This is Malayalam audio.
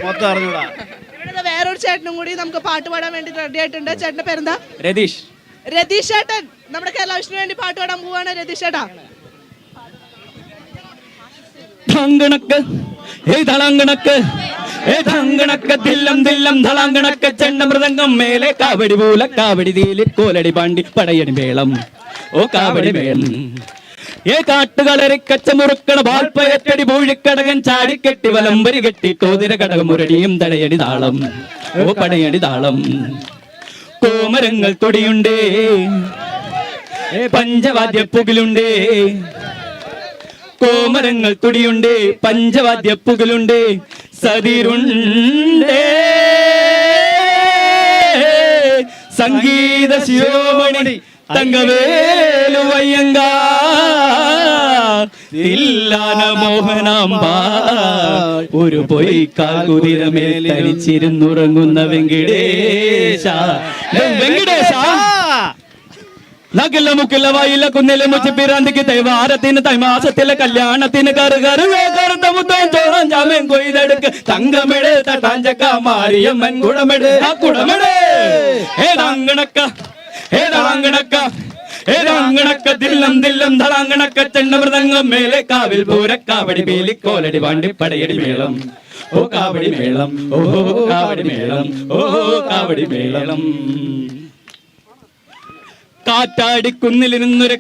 മൊത്തം അറിഞ്ഞൂടാ. ഇവിടെ വേറൊരു ചേട്ടനും കൂടി നമുക്ക് പാട്ട് പാടാൻ വേണ്ടി റെഡി ആയിട്ടുണ്ട്. ചേട്ടന്റെ പേരെന്താ? രതീഷ്. രതീഷ് ചേട്ടൻ നമ്മുടെ കേരള വിഷ്ണു വേണ്ടി പാട്ട് പാടാൻ പോവാണ്. രതീഷ് ചേട്ടാ. ധങ്കണക്ക് ധളങ്കണക്ക് ധങ്കണക്ക് ദില്ലം ദില്ലം ധളങ്കണക്ക് ചെണ്ട മൃദംഗം മേലെ കാവടി പൂല കാവടി തീലി കോലടി പാണ്ടി പടയടി മേളം ഓ കാവടി മേളം കാട്ടുകളറി കച്ചമുറുക്കണ വാൾപ്പയറ്റടി പൂഴിക്കടകൻ ചാടിക്കെട്ടി വലമ്പരി കെട്ടി കോതിര കടകമുരടിയും തടയടി താളം ഓ പടയടി താളം കോമരങ്ങൾ തൊടിയുണ്ടേ പഞ്ചവാദ്യപ്പുകിലുണ്ടേ കോമരങ്ങൾ തുടിയുണ്ട് പഞ്ചവാദ്യപ്പുകളുണ്ട് സതിരുണ്ടേ സംഗീത ശിരോമണി തങ്കവേലുവയ്യങ്ക തില്ലാന മോഹനാംബ ഒരു പൊയ്ക്കാൽ കുതിരമേൽ തനിച്ചിരുന്നുറങ്ങുന്ന വെങ്കിടേശ വെങ്കിടേശ നക്കില്ല മുക്കില്ല വായില്ല കുന്നില്ല മുച്ചി പിറാന്തിക്ക് തൈവാരത്തിന് തൈമാസത്തിലെ കല്യാണത്തിന് കറുകറുത്ത മുത്തം ചോളം ജാമൻ കൊയ്തെടുക്ക് തങ്കമിട് തട്ടാഞ്ചക്ക മാരിയമ്മൻ കുടമിട് ആ കുടമിട് ഏതാങ്കണക്ക ഏതാങ്കണക്ക ഏതാങ്കണക്ക ദില്ലം ദില്ലം ധളാങ്കണക്ക ചെണ്ടമൃതംഗം മേലെ കാവിൽ പൂരക്കാവടി പേലിക്കോലടി വാണ്ടി പടയടി മേളം ഓ കാവടി മേളം ഓ കാവടി മേളം ഓ കാവടി മേളം കാറ്റാടിക്കുന്നിലിരുന്നൊരു